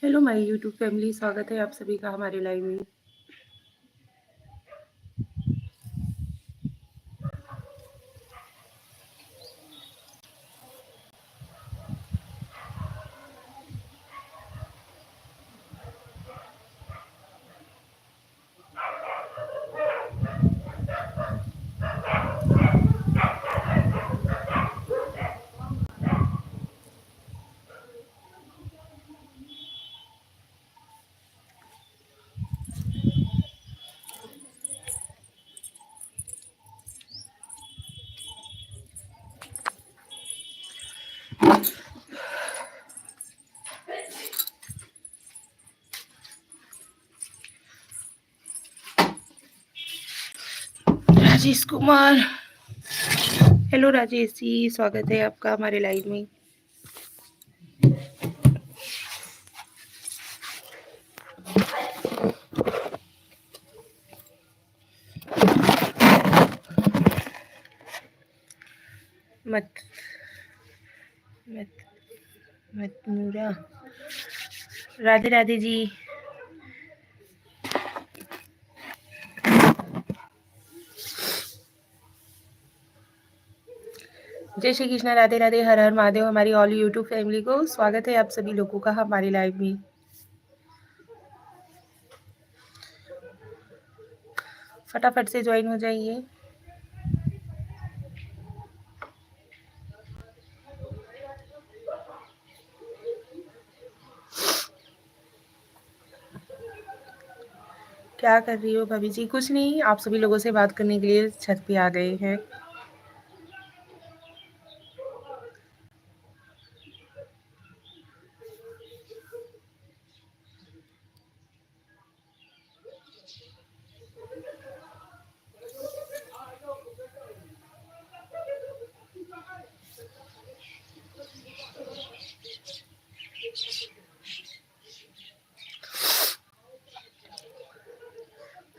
Hello my YouTube family, स्वागत है आप सभी का हमारे लाइव में। राजेश कुमार, हेलो राजेश जी, स्वागत है आपका हमारे लाइव में। मत मत मत नूरा, राधे राधे जी। जय श्री कृष्णा, राधे राधे, हर हर महादेव। हमारी ऑल यूट्यूब फैमिली को स्वागत है आप सभी लोगों का हमारे लाइव में। फटाफट से ज्वाइन हो जाइए। क्या कर रही हो भाभी जी? कुछ नहीं, आप सभी लोगों से बात करने के लिए छत पे आ गए हैं।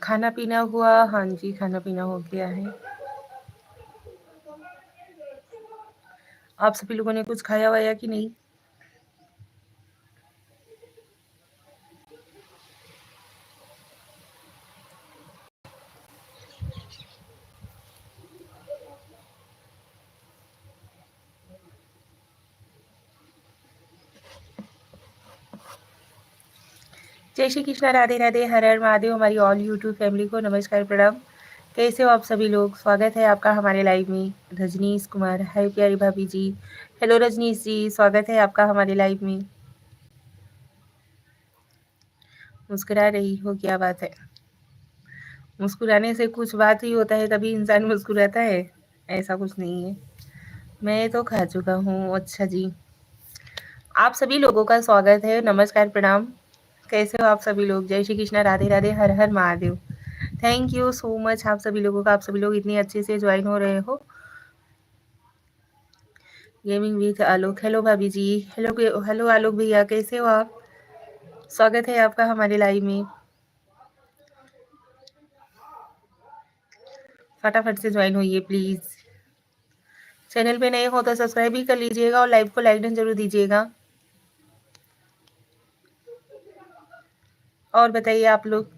खाना पीना हुआ? हाँ जी, खाना पीना हो गया है। आप सभी लोगों ने कुछ खाया वाया कि नहीं? जय श्री कृष्णा, राधे राधे, हर हर महादेव। हमारी ऑल यूट्यूब फैमिली को नमस्कार, प्रणाम। कैसे हो आप सभी लोग? स्वागत है आपका हमारे लाइव में। रजनीश कुमार, हाय प्यारी भाभी जी। हेलो रजनीश जी, स्वागत है आपका हमारे लाइव में। मुस्कुरा रही हो, क्या बात है। मुस्कुराने से कुछ बात ही होता है, तभी इंसान मुस्कुराता है, ऐसा कुछ नहीं है। मैं तो खा चुका हूँ। अच्छा जी, आप सभी लोगों का स्वागत है, नमस्कार, प्रणाम। कैसे हो आप सभी लोग? जय श्री कृष्णा, राधे राधे, हर हर Mahadev. Thank you so much आप सभी लोगों का। आप सभी लोग इतनी अच्छे से ज्वाइन हो रहे हो। गेमिंग विद आलोक, हेलो भाभी जी। हेलो हेलो आलोक भैया, कैसे हो आप? स्वागत है आपका हमारे लाइव में। फटाफट से ज्वाइन होइए प्लीज। चैनल पे नए हो तो सब्सक्राइब भी कर लीजिएगा और लाइव को लाइक डन जरूर दीजिएगा। और बताइए आप लोग,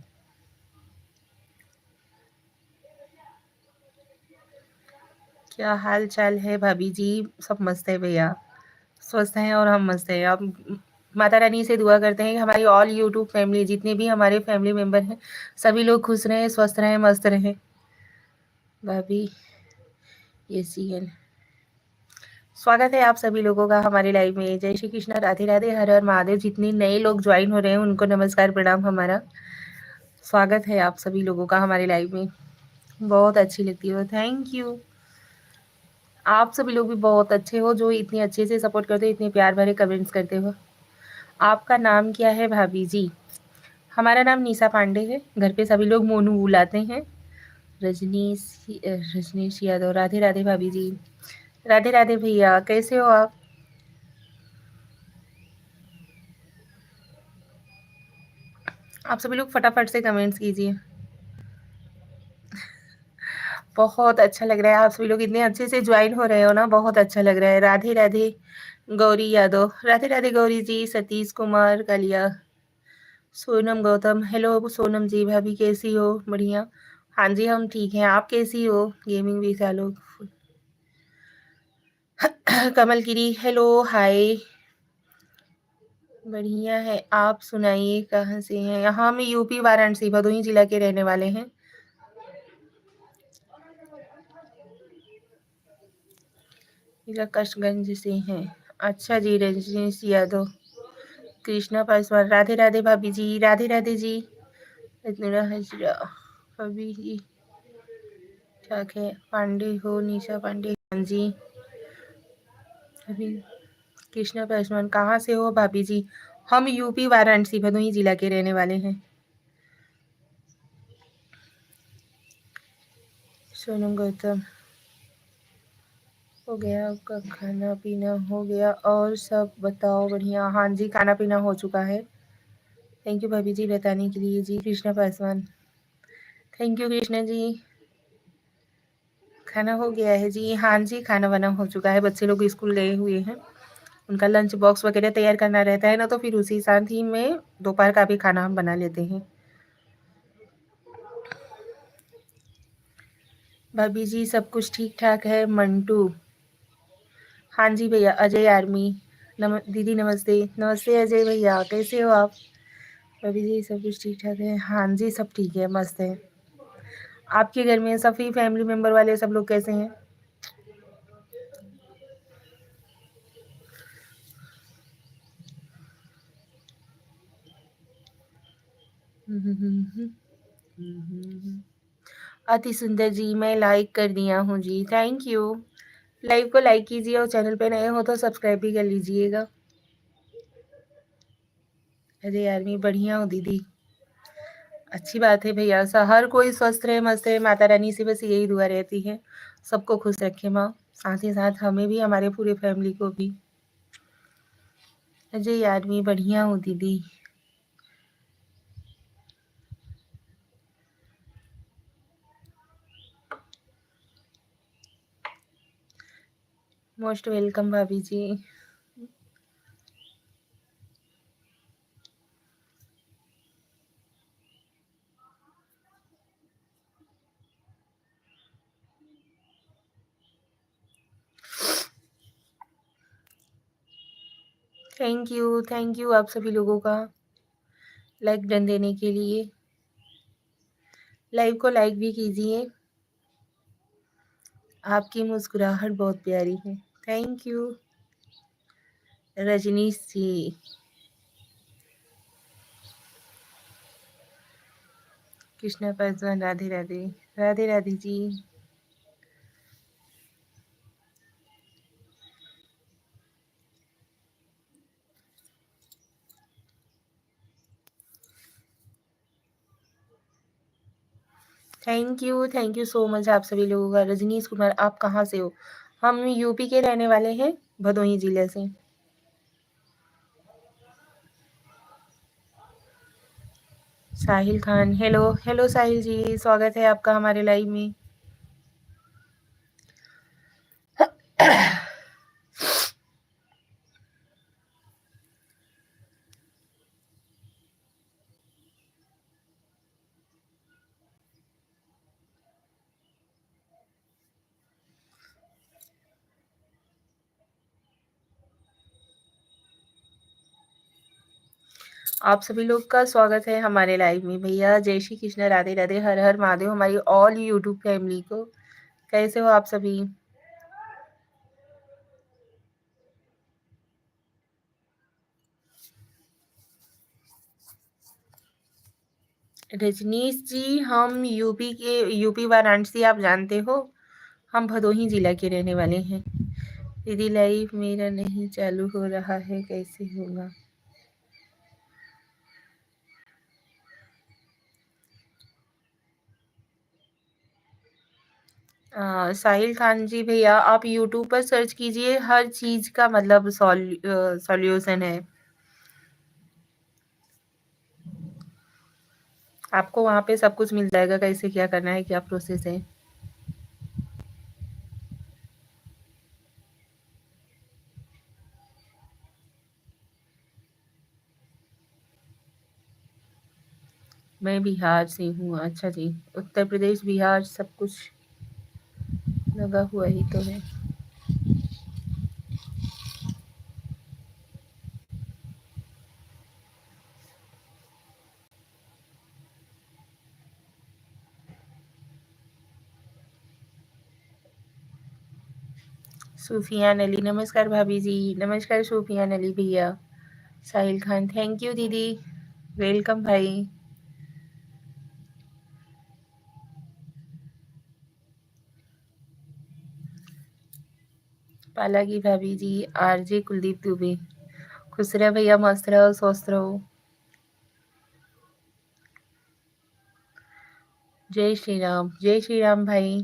क्या हाल चाल है भाभी जी? सब मस्त है भैया, स्वस्थ हैं और हम मस्त हैं। आप माता रानी से दुआ करते हैं कि हमारी ऑल यूट्यूब फैमिली, जितने भी हमारे फैमिली मेंबर हैं, सभी लोग खुश रहें, स्वस्थ रहें, मस्त रहें। भाभी ये सीएन, स्वागत है आप सभी लोगों का हमारे लाइव में। जय श्री कृष्णा, राधे राधे, हर हर महादेव। जितने नए लोग ज्वाइन हो रहे हैं उनको नमस्कार, प्रणाम। हमारा स्वागत है आप सभी लोगों का हमारे लाइव में। बहुत अच्छी लगती हो, थैंक यू। आप सभी लोग भी बहुत अच्छे हो, जो इतने अच्छे से सपोर्ट करते हो, इतने प्यार भरे कमेंट्स करते हो। आपका नाम क्या है भाभी जी? हमारा नाम निशा पांडे है, घर पे सभी लोग मोनू बुलाते हैं। रजनीश रजनीश यादव, राधे राधे भाभी जी। राधे राधे भैया, कैसे हो आप? आप सभी लोग फटाफट से कमेंट्स कीजिए। बहुत अच्छा लग रहा है, आप सभी लोग इतने अच्छे से ज्वाइन हो रहे हो ना, बहुत अच्छा लग रहा है। राधे राधे गौरी यादव, राधे राधे गौरी जी, सतीश कुमार कालिया, सोनम गौतम, हेलो सोनम जी, भाभी कैसी हो? बढ़िया। हाँ जी, हम ठीक हैं, आप कैसी हो? गेमिंग भी चालू। कमल गिरी, हेलो हाय। बढ़िया है, आप सुनाइए कहाँ से हैं? हम यूपी वाराणसी भदोही जिला के रहने वाले हैं। जिला कष्टगंज से हैं। अच्छा जी, रजनीश यादव, कृष्णा पासवान, राधे राधे भाभी जी, राधे राधे जी। इतना हजरा भाभी जी ठीक है। पांडे हो, निशा पांडे, हाँ जी। अभी कृष्णा पासवान, कहाँ से हो भाभी जी? हम यूपी वाराणसी भदोही जिला के रहने वाले हैं। सोनम गौतम, हो गया आपका खाना पीना? हो गया, और सब बताओ? बढ़िया, हाँ जी, खाना पीना हो चुका है। थैंक यू भाभी जी बताने के लिए जी। Krishna Paswan, thank you Krishna ji. खाना हो गया है जी? हाँ जी, खाना वाना हो चुका है, बच्चे लोग स्कूल गए हुए हैं, उनका लंच बॉक्स वगैरह तैयार करना रहता है ना, तो फिर उसी साथ ही में दोपहर का भी खाना हम बना लेते हैं। भाभी जी सब कुछ ठीक ठाक है? मंटू, हाँ जी भैया। अजय आर्मी, दीदी नमस्ते। नमस्ते अजय भैया, कैसे हो आप? भाभी जी सब कुछ ठीक ठाक है? हाँ जी, सब ठीक है, मस्त है। आपके घर में सभी फैमिली मेंबर वाले सब लोग कैसे हैं? अति सुंदर जी, मैं लाइक कर दिया हूँ जी, थैंक यू। लाइव को लाइक कीजिए और चैनल पे नए हो तो सब्सक्राइब भी कर लीजिएगा। अरे यार, मैं बढ़िया हूँ दीदी। अच्छी बात है भैया, हर कोई स्वस्थ रहे, मस्त रहे, माता रानी से बस यही दुआ रहती है, सबको खुश रखे माँ, साथ ही साथ हमें भी, हमारे पूरे फैमिली को भी। अजय यार, मैं बढ़िया हूँ दीदी। मोस्ट वेलकम भाभी जी। थैंक यू आप सभी लोगों का लाइक डन देने के लिए। लाइव को लाइक भी कीजिए, आपकी मुस्कुराहट बहुत प्यारी है। Thank you Rajneesh ji. Krishna Paswan, Radhe Radhe, Radhe Radhe ji. Thank you so much आप सभी लोगों का। रजनीश कुमार, आप कहाँ से हो? हम यूपी के रहने वाले हैं, भदोही जिले से। साहिल खान, हेलो हेलो साहिल जी, स्वागत है आपका हमारे लाइव में। आप सभी लोग का स्वागत है हमारे लाइव में भैया। जय श्री कृष्ण, राधे राधे, हर हर महादेव, हमारी ऑल यूट्यूब फैमिली को। कैसे हो आप सभी? रजनीश जी, हम यूपी वाराणसी, आप जानते हो, हम भदोही जिला के रहने वाले हैं। दीदी लाइव मेरा नहीं चालू हो रहा है, कैसे होगा? साहिल खान जी भैया, आप यूट्यूब पर सर्च कीजिए, हर चीज का मतलब सॉल्यूशन है, आपको वहाँ पे सब कुछ मिल जाएगा, कैसे क्या करना है, क्या प्रोसेस है। मैं बिहार से हूँ। अच्छा जी, उत्तर प्रदेश, बिहार सब कुछ लगा हुआ ही तो है। सूफियान अली, नमस्कार भाभी जी। नमस्कार सूफियान अली भैया। साहिल खान, थैंक यू दीदी। वेलकम भाई। पाला की भाभी जी, आरजे कुलदीप दुबे, खुश रहे भैया, मस्त रहो, स्वस्थ रहो। जय श्री राम, जय श्री राम भाई।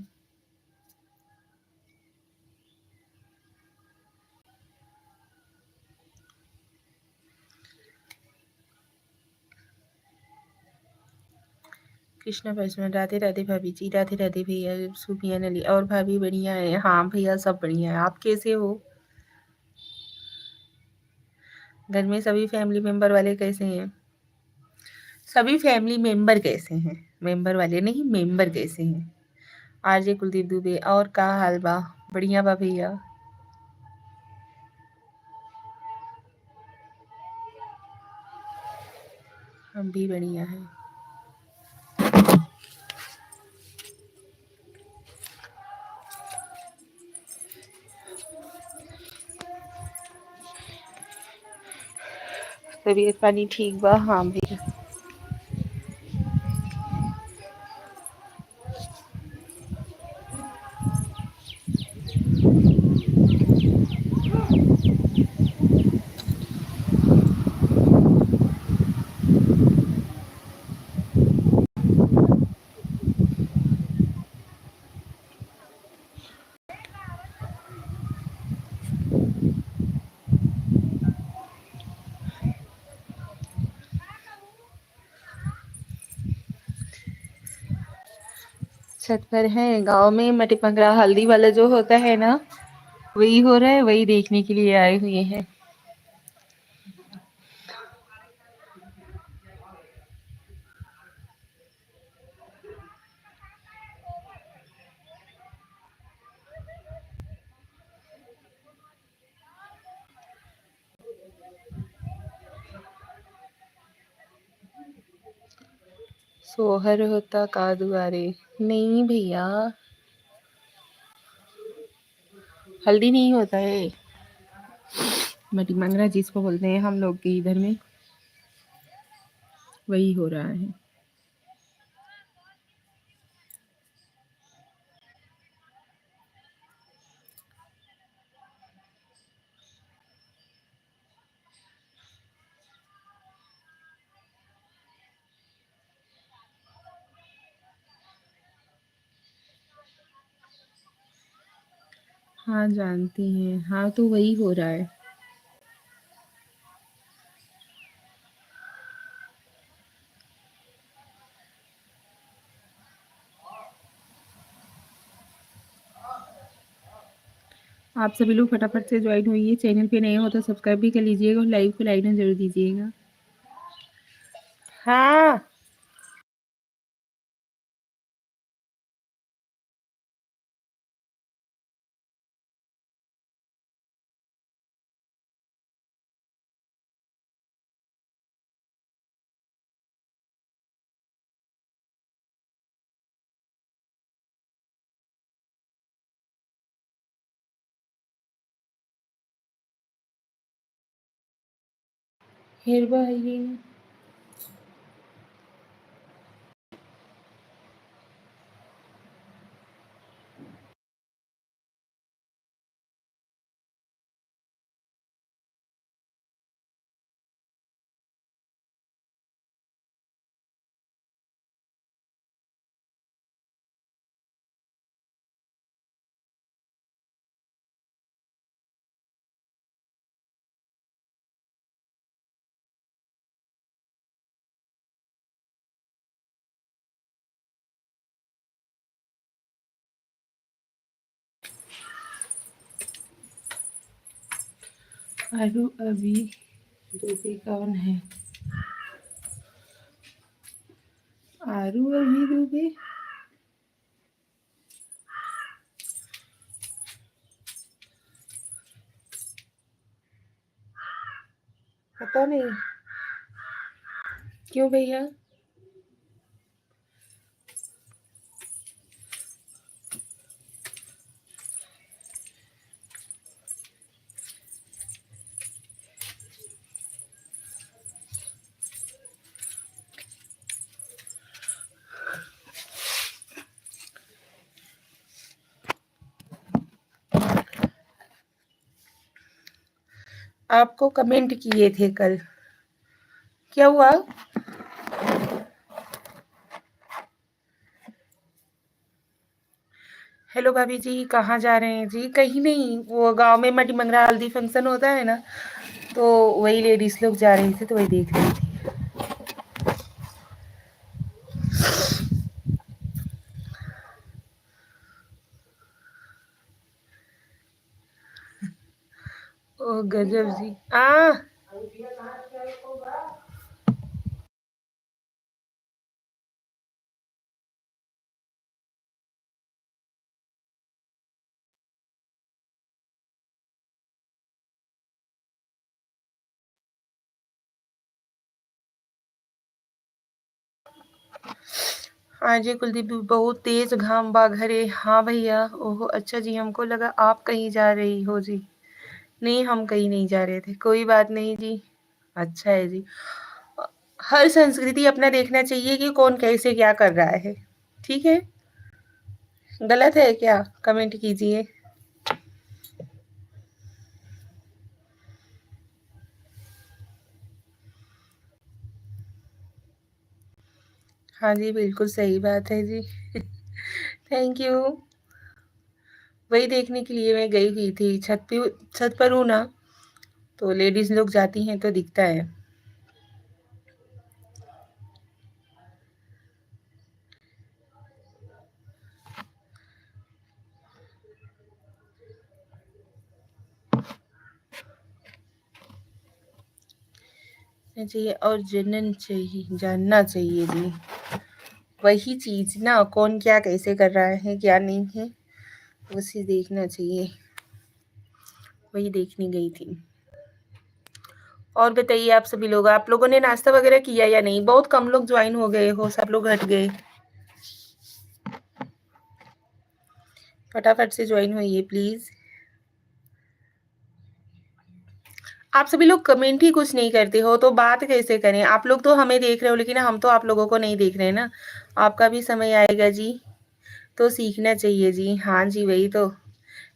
कृष्ण भजन, राधे राधे भाभी जी, राधे राधे भैया सूफियान अली। और भाभी बढ़िया है? हाँ भैया सब बढ़िया है। आप कैसे हो? घर में सभी फैमिली मेंबर वाले कैसे हैं? सभी फैमिली मेंबर कैसे हैं? मेंबर वाले नहीं, मेंबर कैसे हैं? आरजे कुलदीप दुबे, और का हाल बा? बढ़िया बा भैया। हम भी बढ़िया हैं। तबीयत पानी ठीक बा? हाँ भैया। छत पर है, गांव में मटिपंगड़ा हल्दी वाला जो होता है ना, वही हो रहा है, वही देखने के लिए आए हुए हैं। सोहर होता का दुआरे? नहीं भैया, हल्दी नहीं होता है। मटिमंगरा जिसको बोलते हैं हम लोग के इधर में, वही हो रहा है। हाँ जानती हैं, हाँ तो वही हो रहा है। आप सभी लोग फटाफट से ज्वाइन होइए। चैनल पे नए हो तो सब्सक्राइब भी कर लीजिएगा और लाइव को लाइक ना जरूर दीजिएगा। हाँ। हेरबा ये आरू अभी दूसरी कौन है? आरू अभी दुबे पता नहीं क्यों भैया। आपको कमेंट किए थे कल, क्या हुआ? हेलो भाभी जी, कहाँ जा रहे हैं जी? कहीं नहीं, वो गांव में मटी मंगरा हल्दी फंक्शन होता है ना, तो वही लेडीज लोग जा रही थी तो वही देख रही थी। ओ गजब जी। हाँ जी कुलदीप, बहुत तेज घाम बा घरे। हाँ भैया। ओहो अच्छा जी, हमको लगा आप कहीं जा रही हो जी। नहीं, हम कहीं नहीं जा रहे थे, कोई बात नहीं जी। अच्छा है जी। हर संस्कृति अपना देखना चाहिए कि कौन कैसे क्या कर रहा है। ठीक है, गलत है क्या? कमेंट कीजिए। हाँ जी, बिल्कुल सही बात है जी। Thank you. वही देखने के लिए मैं गई हुई थी। छत पर हूँ ना, तो लेडीज लोग जाती हैं तो दिखता है। चाहिए और जानना चाहिए जी। वही चीज ना, कौन क्या कैसे कर रहा है क्या नहीं है, उसे देखना चाहिए। वही देखने गई थी। और बताइए आप सभी लोग, आप लोगों ने नाश्ता वगैरह किया या नहीं? बहुत कम लोग ज्वाइन हो गए हो, सब लोग हट गए। फटाफट से ज्वाइन होइए प्लीज। आप सभी लोग कमेंट ही कुछ नहीं करते हो तो बात कैसे करें? आप लोग तो हमें देख रहे हो, लेकिन हम तो आप लोगों को नहीं देख रहे ना। आपका भी समय आएगा जी, तो सीखना चाहिए जी। हाँ जी, वही तो।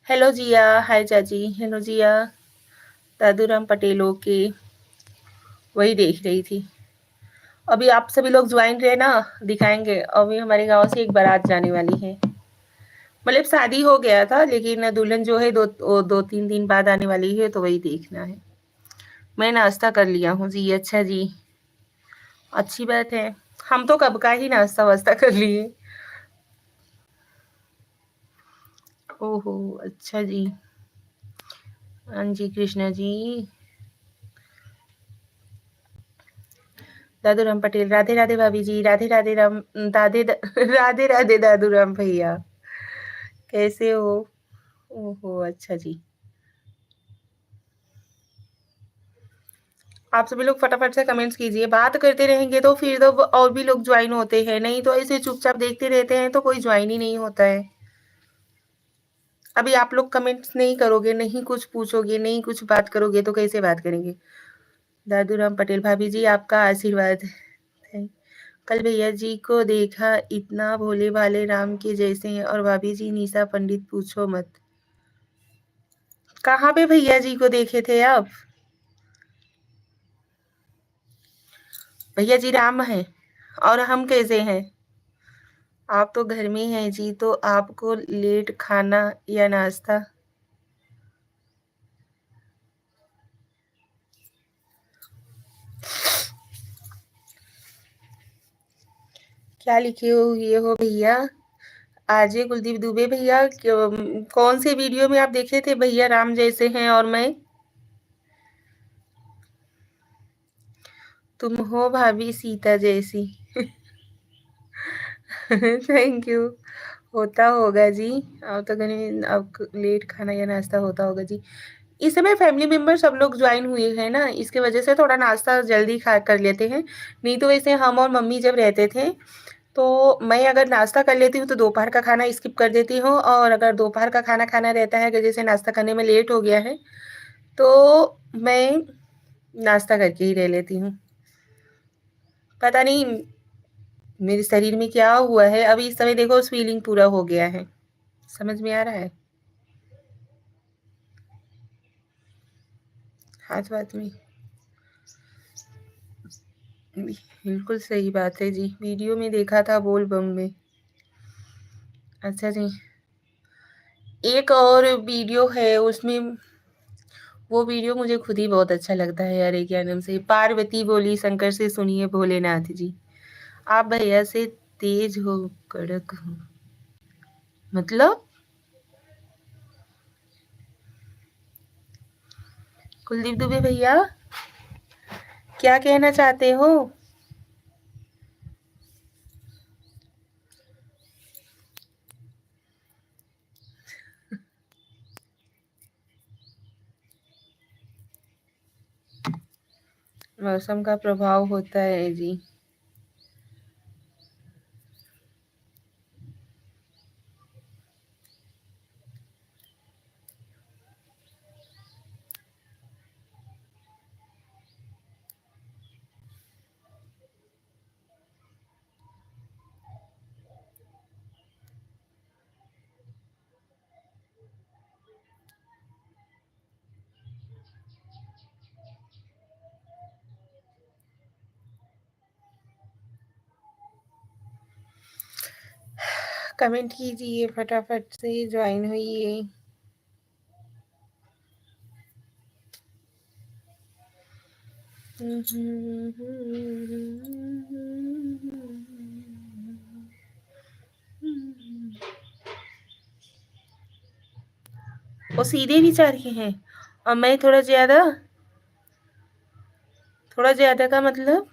हेलो जिया, हाय चाची। हेलो जिया। दादूराम पटेल के वही देख रही थी। अभी आप सभी लोग ज्वाइन रहे ना, दिखाएंगे। अभी हमारे गांव से एक बारात जाने वाली है। मतलब शादी हो गया था, लेकिन दुल्हन जो है दो तीन दिन बाद आने वाली है, तो वही देखना है। मैं नाश्ता कर लिया हूँ जी। अच्छा जी, अच्छी बात है। हम तो कब का ही नाश्ता वास्ता कर लिए। ओहो अच्छा जी। हाँ जी कृष्णा जी। दादू राम पटेल, राधे राधे भाभी जी। राधे राधे राम राधे राधे दादू राम भैया, कैसे हो? ओहो अच्छा जी। आप सभी लोग फटाफट से कमेंट्स कीजिए। बात करते रहेंगे तो फिर तो और भी लोग ज्वाइन होते हैं, नहीं तो ऐसे चुपचाप देखते रहते हैं तो कोई ज्वाइन ही नहीं होता है। अभी आप लोग कमेंट्स नहीं करोगे, नहीं कुछ पूछोगे, नहीं कुछ बात करोगे तो कैसे बात करेंगे? दादू राम पटेल, भाभी जी आपका आशीर्वाद है। कल भैया जी को देखा, इतना भोले भाले राम के जैसे हैं, और भाभी जी निशा पंडित पूछो मत। कहाँ पे भैया जी को देखे थे आप? भैया जी राम है, और हम कैसे हैं? आप तो घर में हैं जी, तो आपको लेट खाना या नाश्ता? क्या लिखे हो ये हो भैया? आरजे कुलदीप दुबे भैया, कौन से वीडियो में आप देखे थे भैया राम जैसे हैं और मैं? तुम हो भाभी सीता जैसी। Thank you. होता होगा जी। अब तो कहीं अब लेट खाना या नाश्ता होता होगा जी। इस समय फैमिली मेंबर सब लोग जॉइन हुए हैं ना, इसकी वजह से थोड़ा नाश्ता जल्दी खा कर लेते हैं। नहीं तो वैसे हम और मम्मी जब रहते थे, तो मैं अगर नाश्ता कर लेती हूँ तो दोपहर का खाना स्किप कर देती हूँ, और अगर दोपहर का खाना खाना रहता है कि जैसे नाश्ता करने में लेट हो गया है, तो मैं नाश्ता करके ही रह लेती हूँ। पता नहीं मेरे शरीर में क्या हुआ है, अभी इस समय देखो स्वेलिंग पूरा हो गया है। समझ में आ रहा है? हाथ-वाथ में। बिल्कुल सही बात है जी। वीडियो में देखा था बोल बम में। अच्छा जी। एक और वीडियो है उसमें, वो वीडियो मुझे खुद ही बहुत अच्छा लगता है। अरे क्या नाम से, पार्वती बोली शंकर से सुनिए भोलेनाथ जी, आप भैया से तेज हो कड़क हो। मतलब कुलदीप दुबे भैया क्या कहना चाहते हो? मौसम का प्रभाव होता है जी। कमेंट कीजिए फटाफट से, ज्वाइन होइए। वो सीधे विचार के हैं, और मैं थोड़ा ज्यादा का मतलब।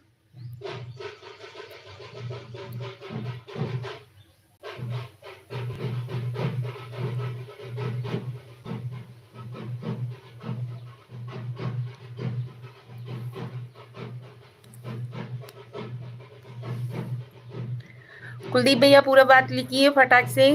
कुलदीप भैया पूरा बात लिखिए फटाक से।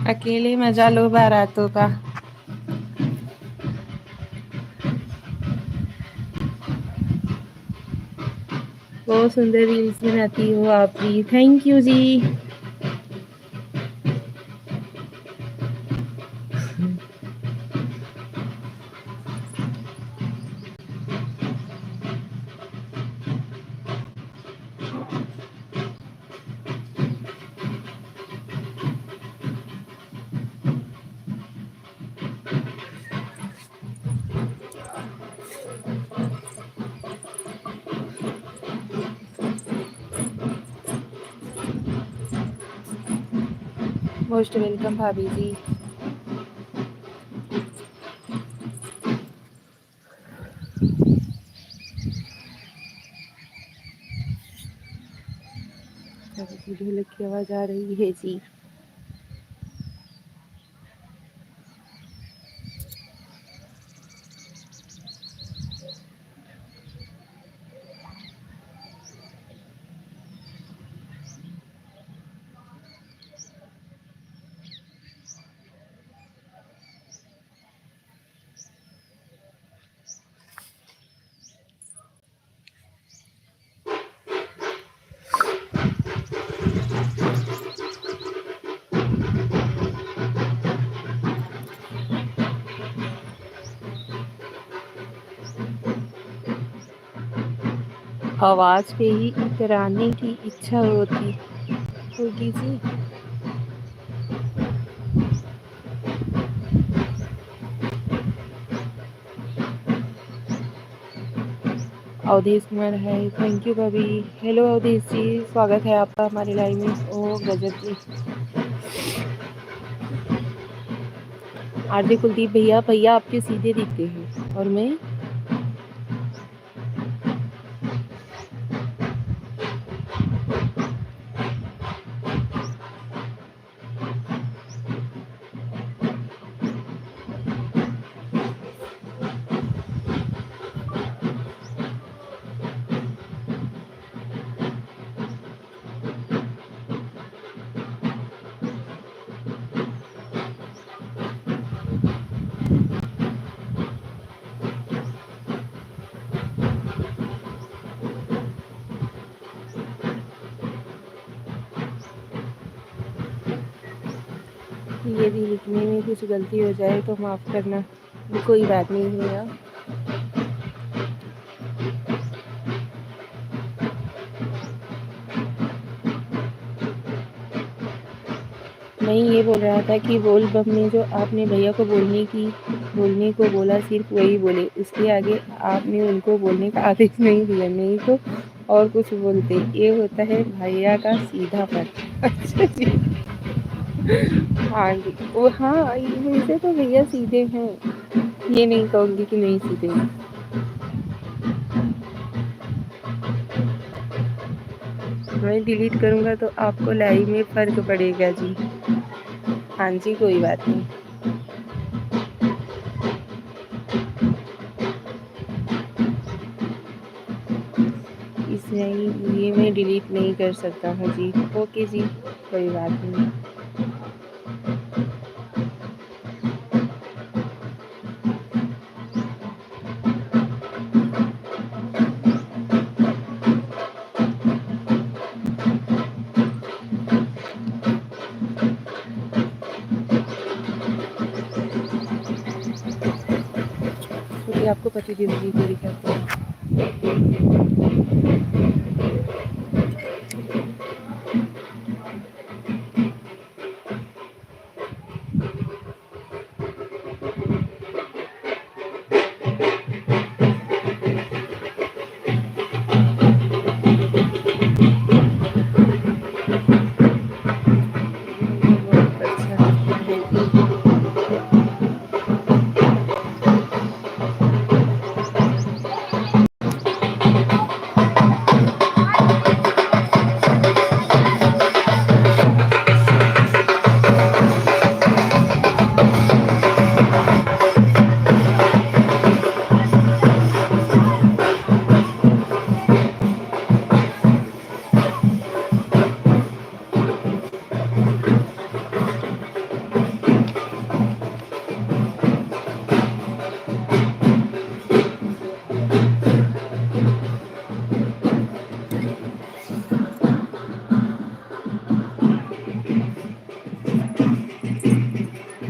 अकेले मजा लो बारातों का। बहुत सुंदर रील्स बनाती हो आप जी, थैंक यू जी। मोस्ट वेलकम भाभी जी। ढोलक की आवाज आ रही है जी। आवाज पे ही इतराने की इच्छा होगी जी। अवधेश कुमार है, थैंक यू भाभी। हेलो अवधेश जी, स्वागत है आपका हमारे लाइव में। ओह गजब जी। आरजे कुलदीप भैया, भैया आपके सीधे दिखते हैं और मैं यदि लिखने में कुछ गलती हो जाए तो माफ़ करना, कोई बात नहीं भैया। मैं ये बोल रहा था कि बोल बम में जो आपने भैया को बोलने को बोला, सिर्फ वही बोले, उसके आगे आपने उनको बोलने का आदेश नहीं दिया, नहीं तो और कुछ बोलते। ये होता है भैया का सीधापन। अच्छा जी। हाँ जी, वो हाँ, वैसे तो भैया सीधे हैं, ये नहीं कहूँगी कि नहीं सीधे हैं। मैं डिलीट करूँगा तो आपको लाइव में फ़र्क पड़ेगा जी। हाँ जी, कोई बात नहीं। इसमें ये मैं डिलीट नहीं कर सकता हूँ जी। ओके जी, कोई बात नहीं। क्योंकि आपको प्रतिदिन जी को दिखाते हैं। बहुत अच्छा है जी।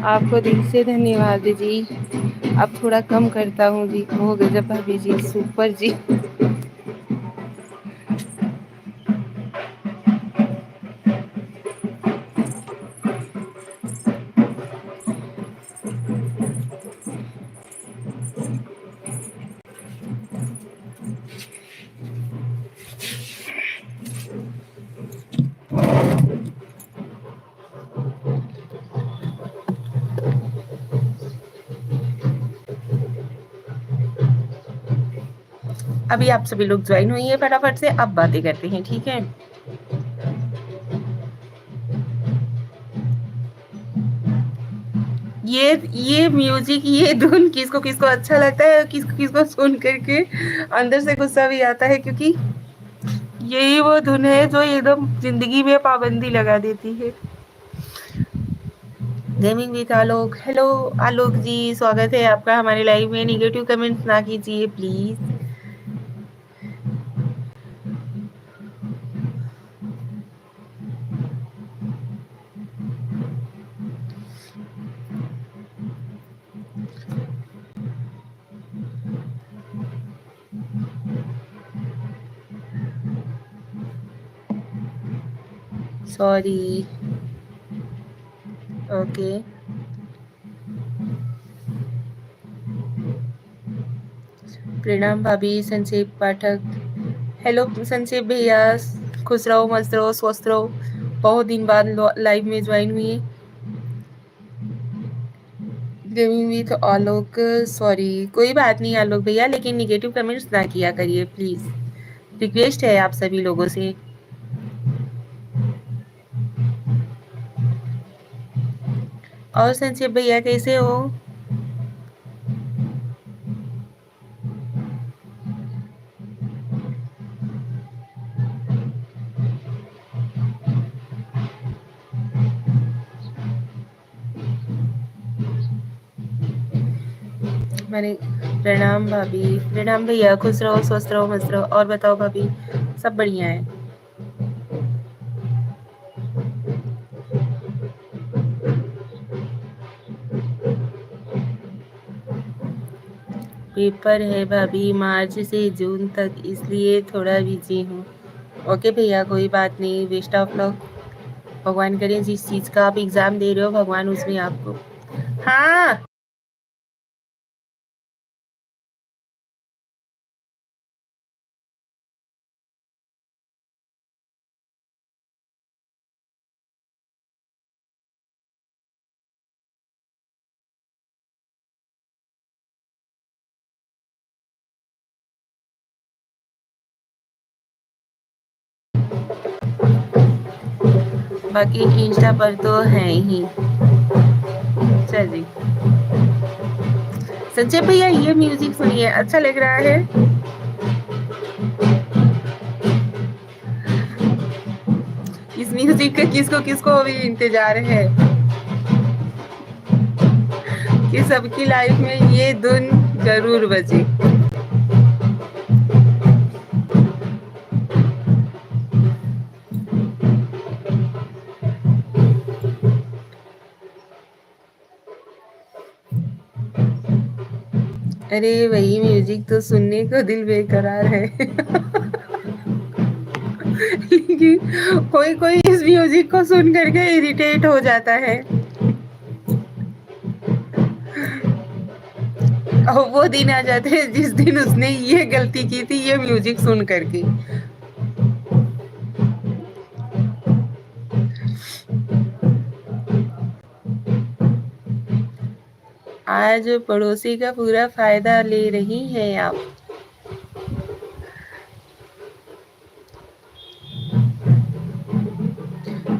आपको दिल से धन्यवाद जी। अब थोड़ा कम करता हूँ जी। ओह गजब भाभी जी, सुपर जी। अभी आप सभी लोग ज्वाइन हुई है, फटाफट से अब बातें करते हैं, ठीक है। ये म्यूजिक, ये धुन किसको किसको अच्छा लगता है, किसको किसको सुन करके अंदर से गुस्सा भी आता है, क्योंकि यही वो धुन है जो एकदम जिंदगी में पाबंदी लगा देती है। गेमिंग विद आलोक, हेलो आलोक जी, स्वागत है आपका हमारे लाइव में। निगेटिव कमेंट्स ना कीजिए प्लीज। सॉरी। ओके। प्रणाम भाभी, संक्षेप पाठक। हेलो संक्षेप भैया, खुश रहो, मस्त रहो, स्वस्थ रहो। बहुत दिन बाद लाइव में ज्वाइन हुई। गेमिंग विथ आलोक, सॉरी कोई बात नहीं आलोक भैया, लेकिन निगेटिव कमेंट्स ना किया करिए प्लीज, रिक्वेस्ट है आप सभी लोगों से। और संक्षेप भैया कैसे हो? मैंने प्रणाम भाभी, प्रणाम भैया, खुश रहो, स्वस्थ रहो, मस्त रहो। और बताओ भाभी, सब बढ़िया है? पेपर है भाभी, मार्च से जून तक, इसलिए थोड़ा बिजी हूँ। ओके भैया, कोई बात नहीं, बेस्ट ऑफ लक। भगवान करें जिस चीज़ का आप एग्ज़ाम दे रहे हो, भगवान उसमें आपको। हाँ, बाकी इंस्टा पर तो है ही। चलिए संजय भैया, ये म्यूजिक सुनिए, अच्छा लग रहा है। इस म्यूजिक का किसको किसको अभी इंतजार है कि सबकी लाइफ में ये धुन जरूर बजे। अरे वही म्यूजिक तो सुनने को दिल बेकरार है। लेकिन कोई कोई इस म्यूजिक को सुन करके इरिटेट हो जाता है। और वो दिन आ जाते हैं जिस दिन उसने ये गलती की थी, ये म्यूजिक सुन करके। आज पड़ोसी का पूरा फायदा ले रही हैं आप।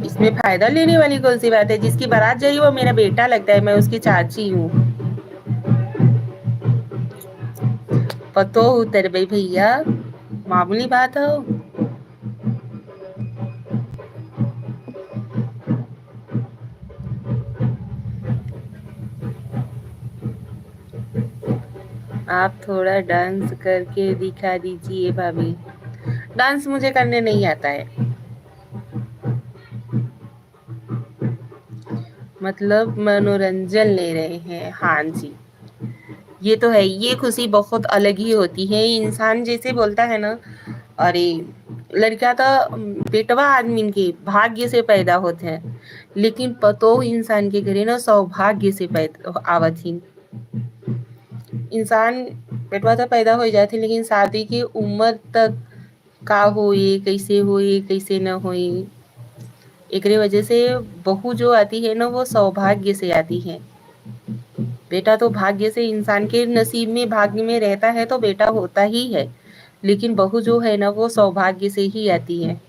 इसमें फायदा लेने वाली कौन सी बात है? जिसकी बारात जाई वो मेरा बेटा लगता है, मैं उसकी चाची हूँ। पतो उतर भाई भैया, मामूली बात हो। आप थोड़ा डांस करके दिखा दीजिए भाभी। डांस मुझे करने नहीं आता है। मतलब मनोरंजन ले रहे हैं, हाँ जी। ये तो है, ये खुशी बहुत अलग ही होती है। इंसान जैसे बोलता है ना, अरे लड़का तो बेटवा आदमी के भाग्य से पैदा होते हैं, लेकिन पतो इंसान के घरे ना सौभाग्य से पैदा आवत ही। इंसान बेटवा तो पैदा हो जाते, लेकिन शादी की उम्र तक का होए, कैसे होए, कैसे न होए, एकरे वजह से बहू जो आती है ना, वो सौभाग्य से आती है। बेटा तो भाग्य से, इंसान के नसीब में, भाग्य में रहता है तो बेटा होता ही है, लेकिन बहू जो है ना, वो सौभाग्य से ही आती है।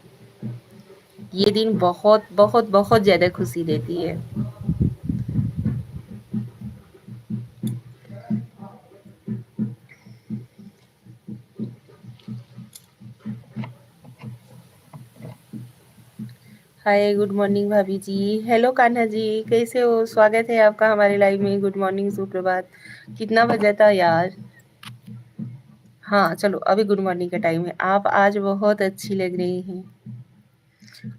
ये दिन बहुत बहुत बहुत ज्यादा खुशी देती है। हाय, गुड मॉर्निंग भाभी जी। हेलो कान्हा जी, कैसे हो? स्वागत है आपका हमारे लाइव में। गुड मॉर्निंग, सुप्रभात। कितना बजा था यार? हाँ चलो, अभी गुड मॉर्निंग का टाइम है। आप आज बहुत अच्छी लग रही हैं।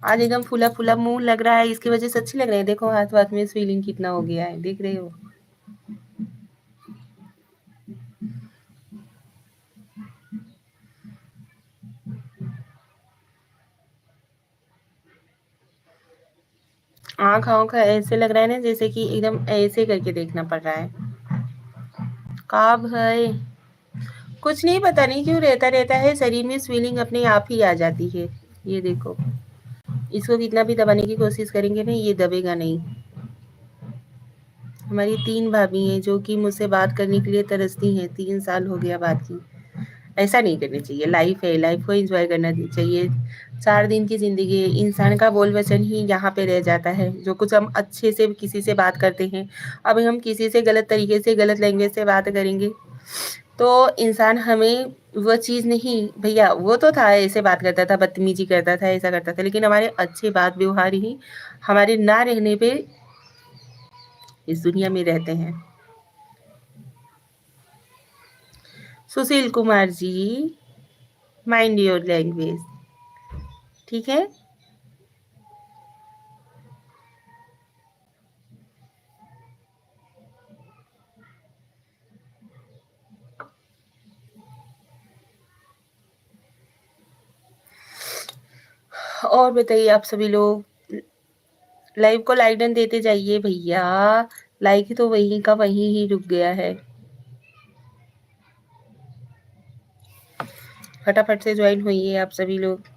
आज एकदम फूला फूला मुंह लग रहा है, इसकी वजह से अच्छी लग रही है। देखो हाथ वाथ में स्वेलिंग कितना हो गया है, देख रहे हो? आँख आँख ऐसे लग रहा है ना, जैसे कि एकदम ऐसे करके देखना पड़ रहा है। काब है, कुछ नहीं, पता नहीं क्यों रहता है, शरीर में स्वेलिंग अपने आप ही आ जाती है। ये देखो, इसको कितना भी दबाने की कोशिश करेंगे ना, ये दबेगा नहीं। हमारी 3 भाभी हैं जो कि मुझसे बात करने के लिए तरसती हैं, 3 साल हो गया बात की। ऐसा नहीं करना चाहिए, लाइफ है, लाइफ को एंजॉय करना चाहिए। 4 दिन की ज़िंदगी है, इंसान का बोल वचन ही यहाँ पे रह जाता है। जो कुछ हम अच्छे से किसी से बात करते हैं, अब हम किसी से गलत तरीके से, गलत लैंग्वेज से बात करेंगे, तो इंसान हमें वो चीज़ नहीं, भैया वो तो था, ऐसे बात करता था, बदतमीजी करता था, ऐसा करता था, लेकिन हमारे अच्छे बात व्यवहार ही हमारे ना रहने पे इस दुनिया में रहते हैं। Sushil Kumar ji, mind your language, ठीक है। और बताइए आप सभी लोग, लाइव को लाइक डन देते जाइए भैया, लाइक तो वहीं का वहीं ही रुक गया है। फटाफट से ज्वाइन होइए आप सभी लोग।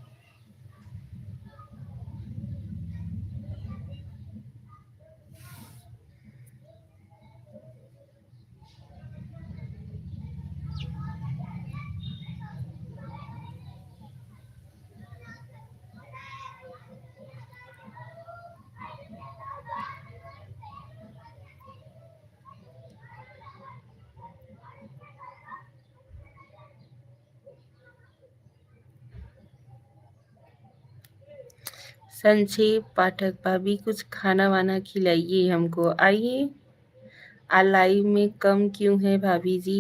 संक्षेप पाठक भाभी, कुछ खाना वाना खिलाइए हमको, आइए। लाइव में कम क्यों है भाभी जी?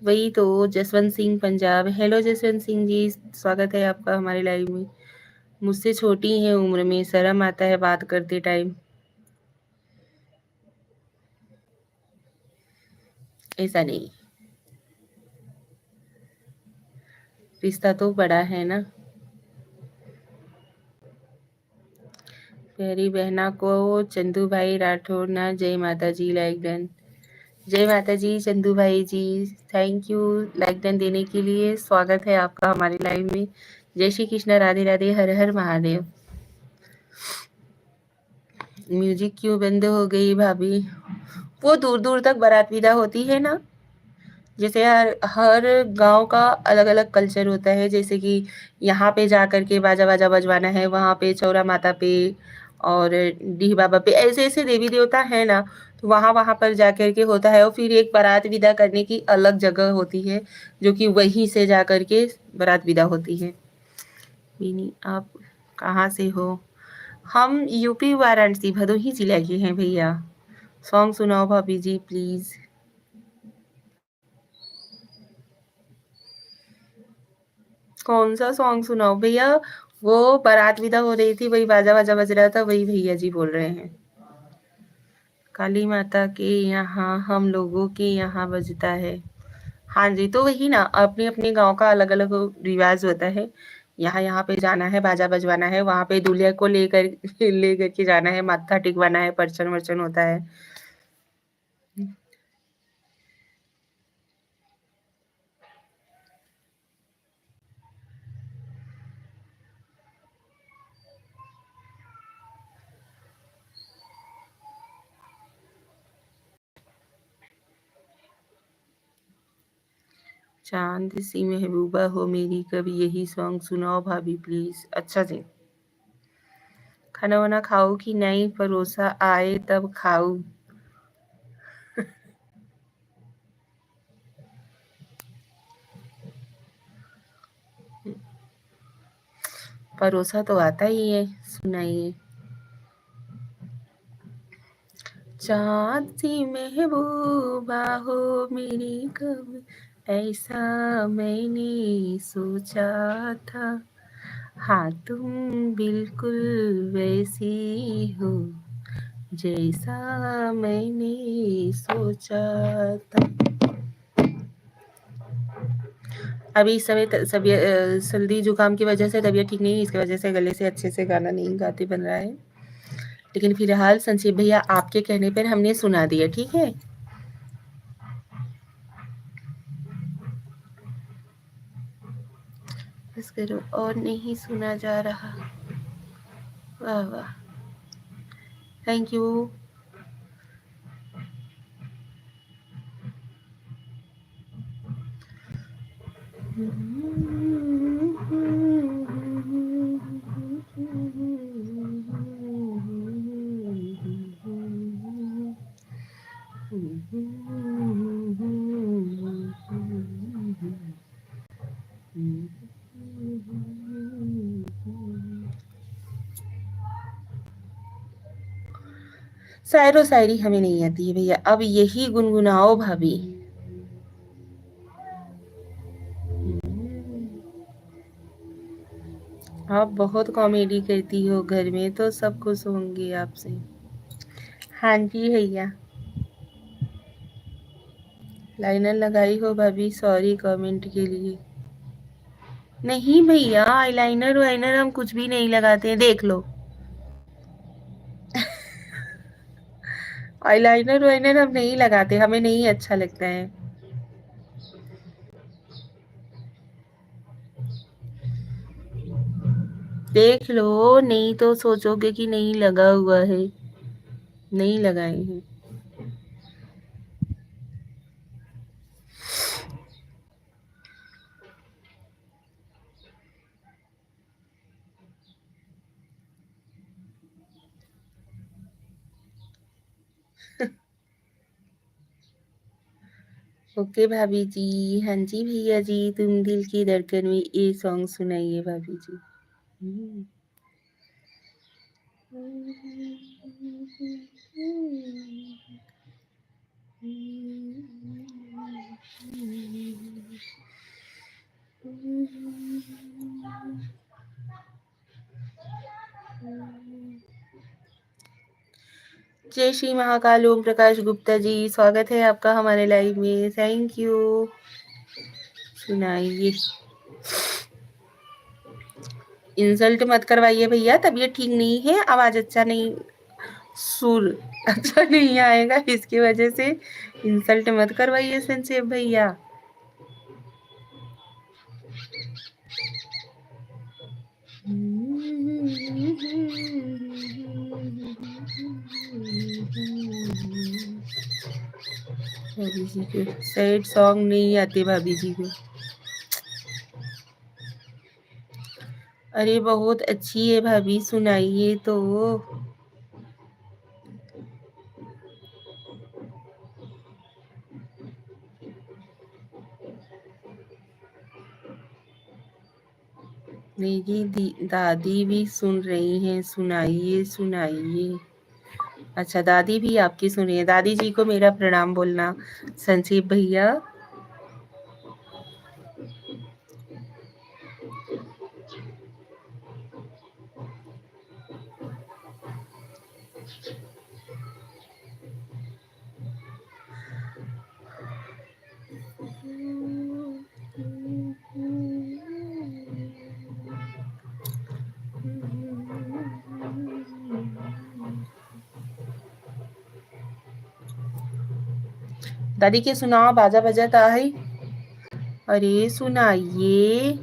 वही तो, जसवंत सिंह पंजाब, हेलो जसवंत सिंह जी, स्वागत है आपका हमारे लाइव में। मुझसे छोटी हैं उम्र में, शर्म आता है बात करते टाइम। ऐसा नहीं, रिश्ता तो बड़ा है ना। प्यारी बहना को चंदू भाई राठौर ना, जय माता जी, लाइक डन। जय माता जी चंदू भाई जी, थैंक यू लाइक डन देने के लिए, स्वागत है आपका हमारे लाइव में। जय श्री कृष्ण, राधे राधे, हर हर महादेव। म्यूजिक क्यों बंद हो गई भाभी? वो दूर दूर तक बारात विदा होती है ना, जैसे हर हर गांव का अलग अलग कल्चर होता है। जैसे कि यहाँ पे जा करके बाजा बाजा बजवाना है, वहाँ पे चौरा माता पे और डीह बाबा पे, ऐसे ऐसे देवी देवता है ना, तो वहाँ वहाँ पर जा करके होता है। और फिर एक बारात विदा करने की अलग जगह होती है, जो कि वहीं से जा करके बारात विदा होती है। बीनी, आप कहाँ से हो? हम यूपी वाराणसी भदोही जिला के हैं भैया। सॉन्ग सुनाओ भाभी जी प्लीज। कौन सा सॉन्ग सुनाओ भैया? वो बारात विदा हो रही थी, वही बाजा बाजा बज रहा था, वही भैया जी बोल रहे हैं। काली माता के यहाँ, हम लोगों के यहाँ बजता है। हाँ जी, तो वही ना, अपने अपने गांव का अलग अलग रिवाज होता है। यहाँ यहाँ पे जाना है, बाजा बजवाना है, वहाँ पे दूल्हे को लेकर लेकर के जाना है, माथा टिकवाना है, परचन वर्चन होता है। चांद सी महबूबा हो मेरी, कभी यही सॉन्ग सुनाओ भाभी प्लीज। अच्छा जी, खाना वाना खाओ कि नहीं? परोसा आए तब खाओ। परोसा तो आता ही है, सुनाइए। चाँद सी महबूबा हो मेरी, कब ऐसा मैंने सोचा था। हाँ तुम बिल्कुल वैसी हो, जैसा मैंने सोचा था। अभी इस समय सर्दी जुकाम की वजह से तबीयत ठीक नहीं है, इसकी वजह से गले से अच्छे से गाना नहीं गाते बन रहा है। लेकिन फिलहाल संजीव भैया आपके कहने पर हमने सुना दिया, ठीक है। बस करो, और नहीं सुना जा रहा। वाह वाह, थैंक यू। शायरो शायरी हमें नहीं आती है भैया, अब यही गुनगुनाओ भाभी। आप बहुत कॉमेडी करती हो घर में, तो सब खुश होंगे आपसे। हाँ जी भैया, लाइनर लगाई हो भाभी, सॉरी कमेंट के लिए। नहीं भैया, आईलाइनर वाइनर हम कुछ भी नहीं लगाते हैं, देख लो। आईलाइनर वाइनर हम नहीं लगाते, हमें नहीं अच्छा लगता है। देख लो, नहीं तो सोचोगे कि नहीं लगा हुआ है। नहीं लगाए हैं। ओके भाभी जी। हाँ जी भैया जी, तुम दिल की धड़कन में ये सॉन्ग सुनाइए भाभी जी। जय श्री महाकाल। ओम प्रकाश गुप्ता जी, स्वागत है आपका हमारे लाइव में, थैंक यू। सुनाइए। इंसल्ट मत करवाइए भैया, तबीयत ठीक नहीं है, आवाज अच्छा नहीं, सुर अच्छा नहीं आएगा, इसकी वजह से इंसल्ट मत करवाइए संक्षेप भैया। भाभी जी को सैड सॉन्ग नहीं आते भाभी जी को। अरे बहुत अच्छी है भाभी, सुनाइए तो। मेरी दादी भी सुन रही हैं, सुनाइए सुनाइए। अच्छा, दादी भी आपकी सुन रही है, दादी जी को मेरा प्रणाम बोलना संक्षेप भैया। दादी के सुनाओ, बाजा बजाता है। अरे सुनाइए।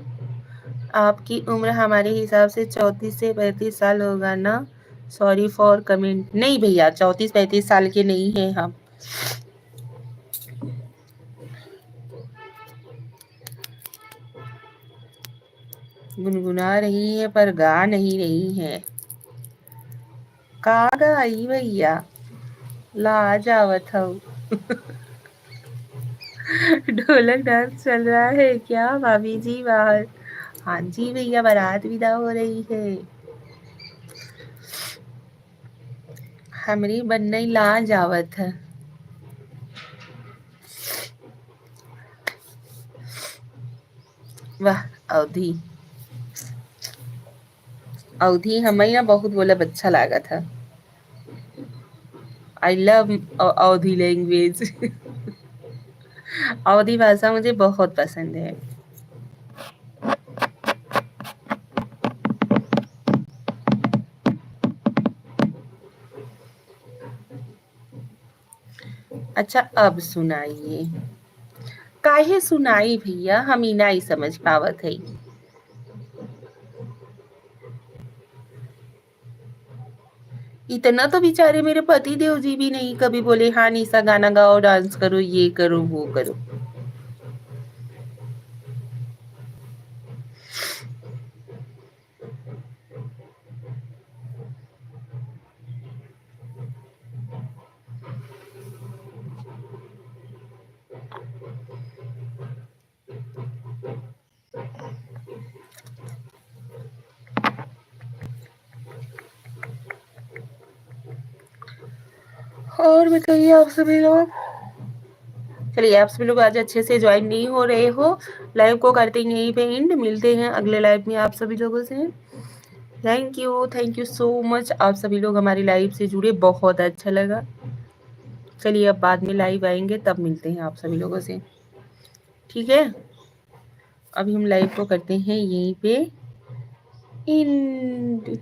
आपकी उम्र हमारे हिसाब से 34 से 35 साल होगा ना। Sorry for comment. नहीं भैया, 34-35 साल के नहीं हैं हम। गुनगुना रही है पर गा नहीं रही है। का गाई भैया, लाजवाब हूँ। ढोलक डांस चल रहा है क्या भाभी जी बाहर? हाँ जी भैया, बारात विदा हो रही है। हमारी बनई लाजवाब है। वाह अवधि, अवधि हमें ना बहुत बोला, अच्छा लगा था। आई लव अवधि लैंग्वेज। अवधि भाषा मुझे बहुत पसंद है। अच्छा अब सुनाइए। काहे सुनाई भैया, हम ही नहीं समझ पावत है। इतना तो बेचारे मेरे पति देव जी भी नहीं कभी बोले हाँ निशा गाना गाओ, डांस करो, ये करो, वो करो। और बताइए आप सभी लोग। चलिए आप सभी लोग आज अच्छे से ज्वाइन नहीं हो रहे हो, लाइव को करते हैं यहीं पे एंड। मिलते हैं अगले लाइव में आप सभी लोगों से। Thank you so much. आप सभी लोग हमारी लाइव से जुड़े, बहुत अच्छा लगा। चलिए अब बाद में लाइव आएंगे तब मिलते हैं आप सभी लोगों से, ठीक है। अभी हम लाइव को करते हैं यहीं पे end.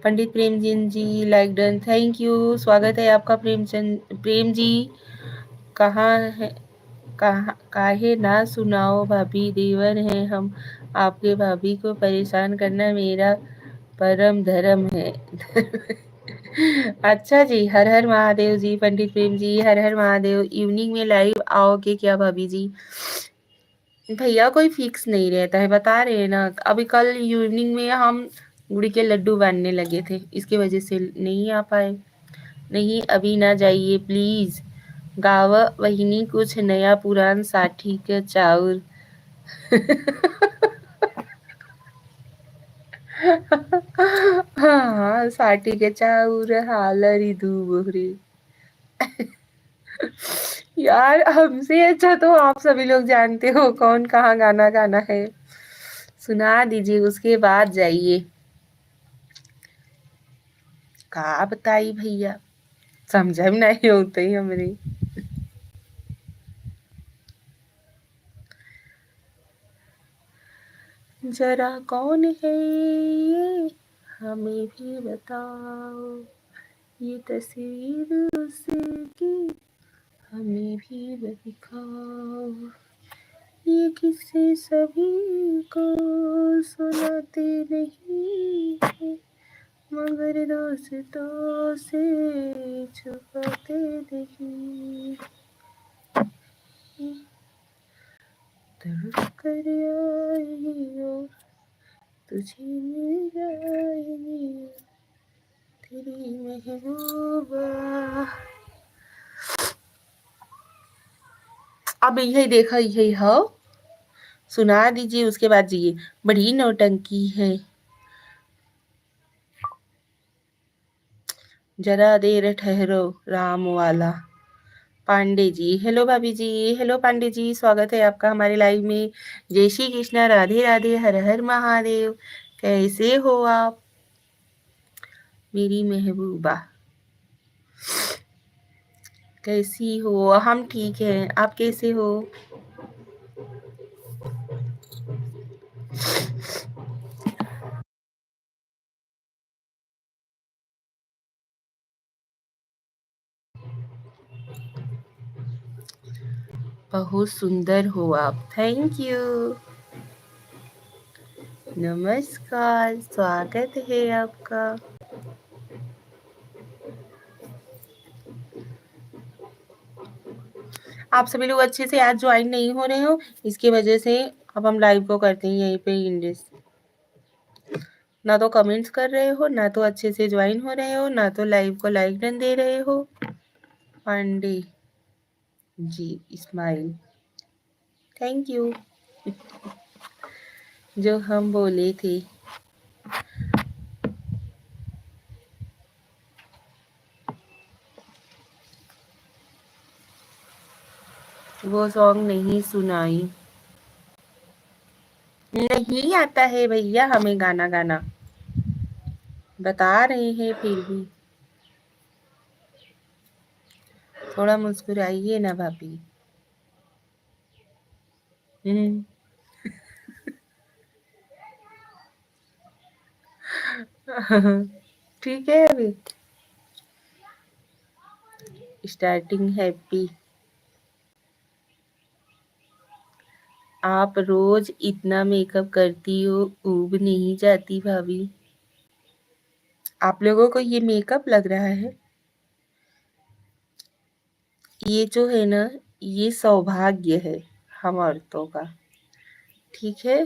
Pandit Premchand ji like done, thank you, स्वागत है आपका प्रेम जी। कहाँ है, कहाँ काहे ना सुनाओ भाभी, देवर हैं हम आपके, भाभी को परेशान करना मेरा परम धर्म है। अच्छा जी, हर हर महादेव जी। पंडित प्रेम जी हर हर महादेव। इवनिंग में लाइव आओगे क्या भाभी जी? भैया कोई फिक्स नहीं रहता है, बता रहे हैं ना। अभी कल इवनिंग में हम गुड़ी के लड्डू बांधने लगे थे, इसकी वजह से नहीं आ पाए। नहीं अभी ना जाइए प्लीज, गावा वहिनी कुछ नया पुरान साठी के चाउर। हाँ साठी के चाउर हालरी दूबरी। यार हमसे अच्छा तो आप सभी लोग जानते हो कौन कहाँ गाना गाना है। सुना दीजिए उसके बाद जाइए। का बताई भैया, समझ में नहीं होते ही हमरे। जरा कौन है ये हमें भी बताओ, ये तस्वीर उसकी हमें भी दिखाओ। ये किस्से सभी को सुनाते नहीं है, मगर दोस्तों से छुपाते नहीं। तड़प कर आएगी और तुझे मिल जाएगी तेरी महबूबा। अब यही देखा यही हो, सुना दीजिए उसके बाद जाइए। बड़ी नौटंकी है, जरा देर ठहरो राम वाला। पांडे जी हेलो, भाभी जी हेलो, पांडे जी स्वागत है आपका हमारे लाइव में। जय श्री कृष्णा, राधे राधे, हर हर महादेव। कैसे हो आप मेरी महबूबा? कैसी हो? हम ठीक हैं, आप कैसे हो? बहुत सुंदर हो आप, थैंक यू। नमस्कार, स्वागत है आपका। आप सभी लोग अच्छे से आज ज्वाइन नहीं हो रहे हो, इसकी वजह से अब हम लाइव को करते हैं यहीं पे इंडेस। ना तो कमेंट्स कर रहे हो, ना तो अच्छे से ज्वाइन हो रहे हो, ना तो लाइव को लाइक डन दे रहे हो। Pandey ji smile, thank you. जो हम बोले थे। वो सॉन्ग नहीं सुनाई। नहीं आता है भैया हमें गाना गाना, बता रहे हैं फिर भी। थोड़ा मुस्कुराइए ना भाभी। ठीक है अभी स्टार्टिंग हैप्पी। आप रोज इतना मेकअप करती हो, ऊब नहीं जाती भाभी? आप लोगों को ये मेकअप लग रहा है? ये जो है ना, ये सौभाग्य है हम औरतों का, ठीक है?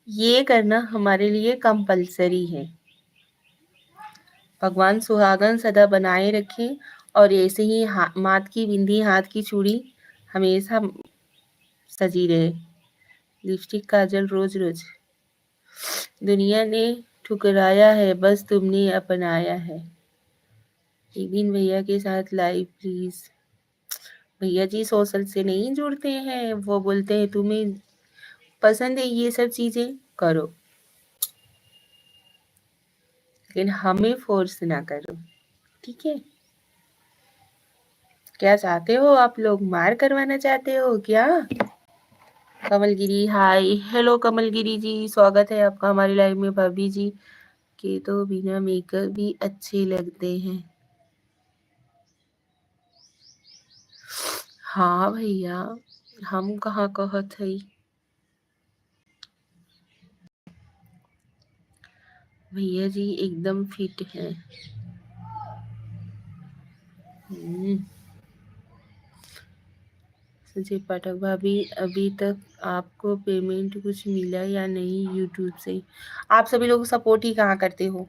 ये करना हमारे लिए कंपल्सरी है। भगवान सुहागन सदा बनाए रखें और ऐसे ही माथ की बिंदी, हाथ की चूड़ी हमेशा सजी रहे। लिपस्टिक काजल रोज रोज। दुनिया ने ठुकराया है, बस तुमने अपनाया है। एक दिन भैया के साथ लाइव प्लीज। भैया जी सोशल से नहीं जुड़ते हैं, वो बोलते हैं तुम्हें पसंद है ये सब चीजें करो, लेकिन हमें फोर्स ना करो, ठीक है? क्या चाहते हो आप लोग? मार करवाना चाहते हो क्या? कमलगिरी हाय, हेलो कमलगिरी जी, स्वागत है आपका हमारी लाइव में। भाभी जी के तो बिना मेकअप भी अच्छे लगते हैं। हाँ भैया, हम कहाँ कहत हई। भैया जी एकदम फिट हैं। संजय पाठक भाभी, अभी तक आपको पेमेंट कुछ मिला या नहीं यूट्यूब से? आप सभी लोग सपोर्ट ही कहाँ करते हो?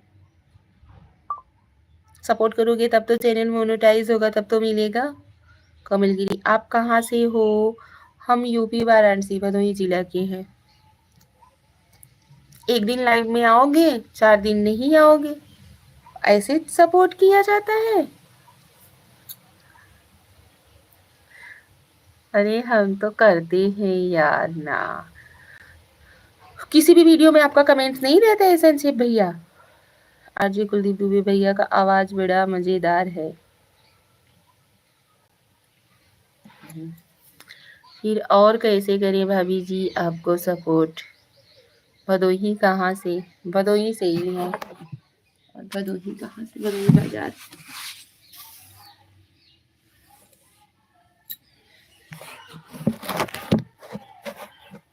सपोर्ट करोगे तब तो चैनल मोनेटाइज होगा, तब तो मिलेगा। कमलगिरी आप कहाँ से हो? हम यूपी वाराणसी भदोही जिला के हैं। एक दिन लाइव में आओगे, 4 दिन नहीं आओगे, ऐसे सपोर्ट किया जाता है? अरे हम तो करते हैं यार ना। किसी भी वीडियो में आपका कमेंट नहीं रहता है संक्षेप भैया? आरजे कुलदीप दुबे भैया का आवाज बड़ा मजेदार है। फिर और कैसे करें भाभी जी आपको सपोर्ट? भदोही कहाँ से? भदोही से ही है। और भदोही कहाँ से? भदोही बाजार।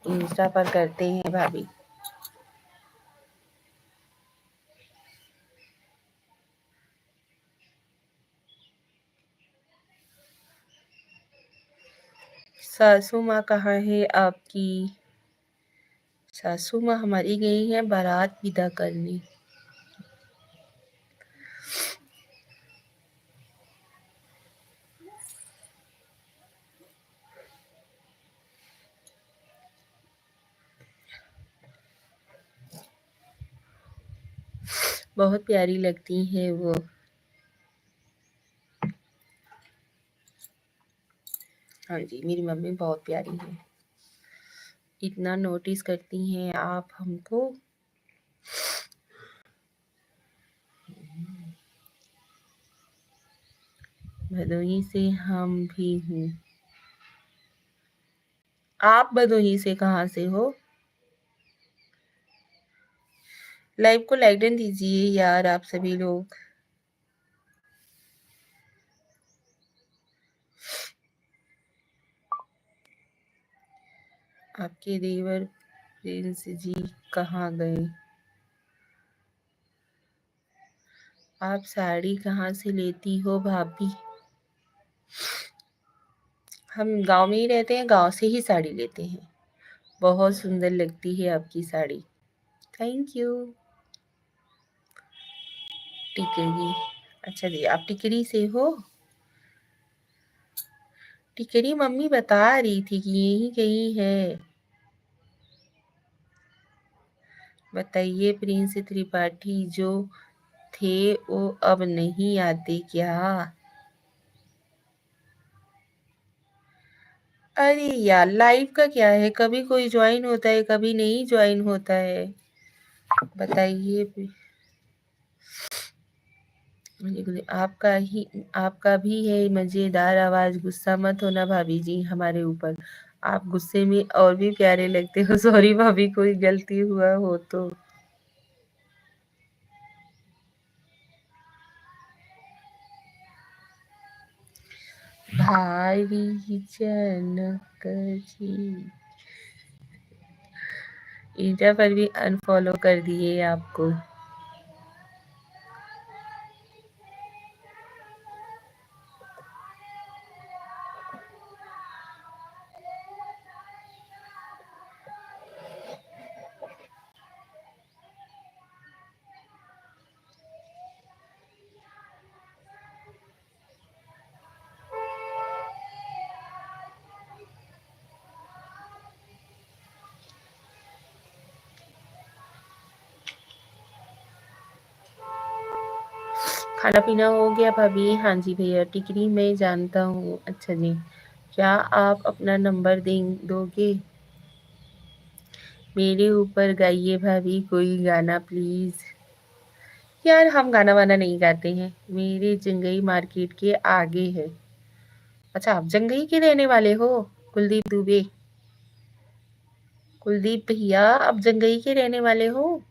इंस्टा पर करते हैं भाभी। सासू माँ कहाँ है आपकी? सासू माँ हमारी गई है बारात विदा करने। बहुत प्यारी लगती है वो। हाँ जी, मेरी मम्मी बहुत प्यारी है। इतना नोटिस करती हैं आप हमको। भदोही से हम भी हूँ। आप भदोही से कहाँ से हो? लाइव को लाइक डन दीजिए यार आप सभी लोग। आपके देवर प्रिंस जी कहाँ गए? आप साड़ी कहाँ से लेती हो भाभी? हम गांव में ही रहते हैं, गांव से ही साड़ी लेते हैं। बहुत सुंदर लगती है आपकी साड़ी। Thank you. टिकरी, अच्छा जी आप टिकरी से हो? टिकरी मम्मी बता रही थी कि यही कहीं है। बताइए प्रिंस त्रिपाठी जो थे वो अब नहीं आते क्या? अरे यार लाइव का क्या है, कभी कोई ज्वाइन होता है कभी नहीं ज्वाइन होता है। बताइए आपका भी है मजेदार आवाज। गुस्सा मत होना भाभी जी हमारे ऊपर, आप गुस्से में और भी प्यारे लगते हो। सॉरी भाभी कोई गलती हुआ हो तो। भारी जनक जी इंस्टा पर भी अनफॉलो कर दिए आपको। खाना पीना हो गया भाभी? हाँ जी भैया, टिकरी मैं जानता हूँ। अच्छा जी, क्या आप अपना नंबर दोगे? मेरे ऊपर गाइए भाभी कोई गाना प्लीज। यार हम गाना वाना नहीं गाते हैं, मेरे जंगई मार्केट के आगे है। अच्छा, आप जंगई के रहने वाले हो? कुलदीप दुबे, कुलदीप भैया आप जंगई के रहने वाले हो?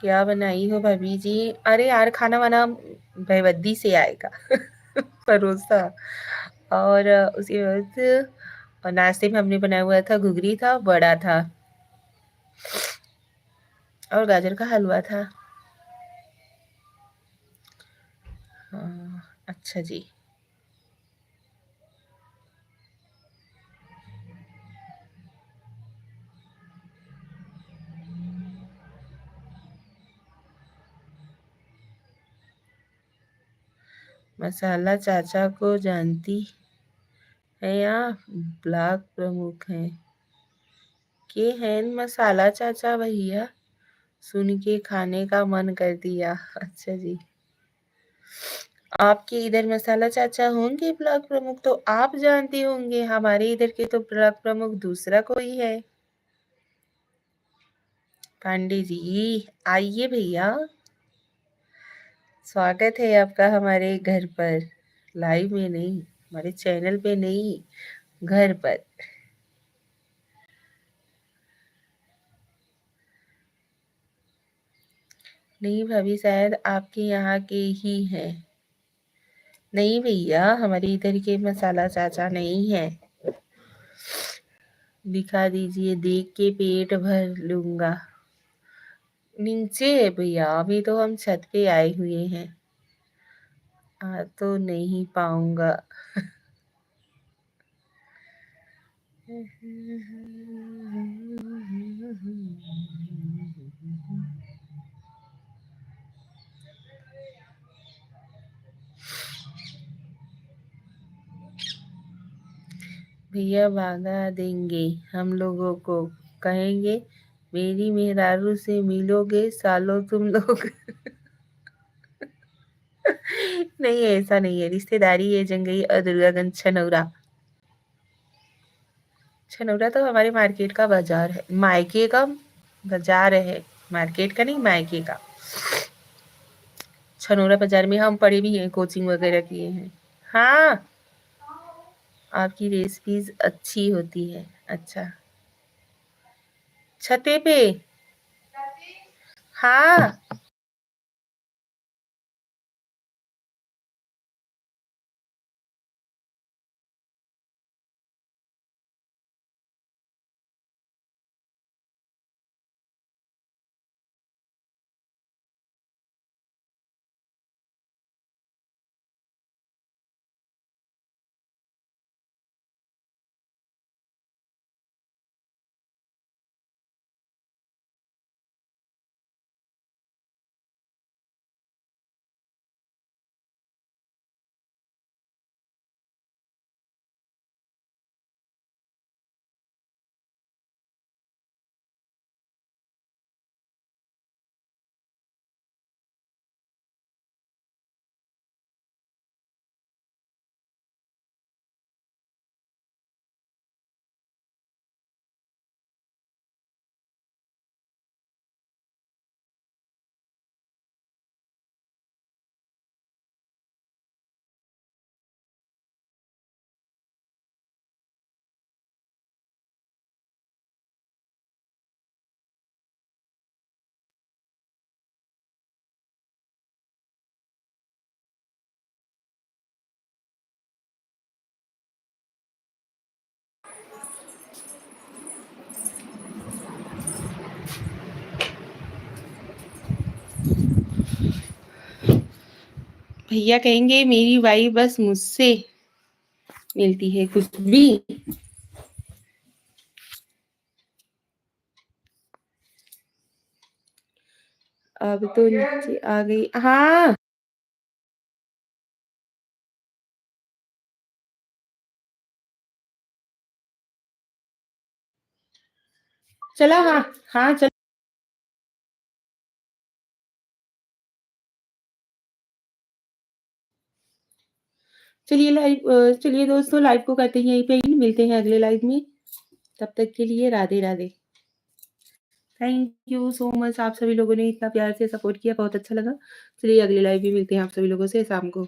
क्या बनाई हो भाभी जी? अरे यार खाना वाना भयवद्दी से आएगा परोसा। और उसके बाद नाश्ते में हमने बनाया हुआ था, घुघरी था, बड़ा था और गाजर का हलवा था। हाँ, अच्छा जी। मसाला चाचा को जानती है या ब्लॉक प्रमुख है? के हैं मसाला चाचा भैया? सुन के खाने का मन कर दिया। अच्छा जी, आपके इधर मसाला चाचा होंगे ब्लॉक प्रमुख, तो आप जानते होंगे। हमारे इधर के तो ब्लॉक प्रमुख दूसरा कोई है। पांडे जी आइए भैया, स्वागत है आपका हमारे घर पर। लाइव में नहीं, हमारे चैनल पे नहीं, घर पर। नहीं भाभी, शायद आपके यहाँ के ही हैं। नहीं भैया, हमारे इधर के मसाला चाचा नहीं है। दिखा दीजिए, देख के पेट भर लूंगा। नीचे है भैया, अभी तो हम छत पे आए हुए हैं। तो नहीं पाऊंगा। भैया भगा देंगे हम लोगों को, कहेंगे मेरी मेहरारू से मिलोगे सालो तुम लोग। नहीं, ऐसा नहीं है, रिश्तेदारी है जंगई और दुर्गागंज छनौरा। छनौरा तो हमारे मार्केट का बाजार है, मायके का बाजार है, मार्केट का नहीं, मायके का। छनौरा बाजार में हम पढ़े भी हैं, कोचिंग वगैरह किए हैं। हाँ, आपकी रेसिपीज अच्छी होती है। अच्छा, छते पे? हाँ। भैया कहेंगे मेरी वाइफ बस मुझसे मिलती है कुछ भी। अब तो नीचे आ गई। हाँ चला। हाँ हाँ चल। चलिए चलिए दोस्तों, लाइव को करते हैं यहीं पे ही, मिलते हैं अगले लाइव में। तब तक के लिए Radhe Radhe. Thank you so much, आप सभी लोगों ने इतना प्यार से सपोर्ट किया, बहुत अच्छा लगा। चलिए अगले लाइव में मिलते हैं आप सभी लोगों से शाम को।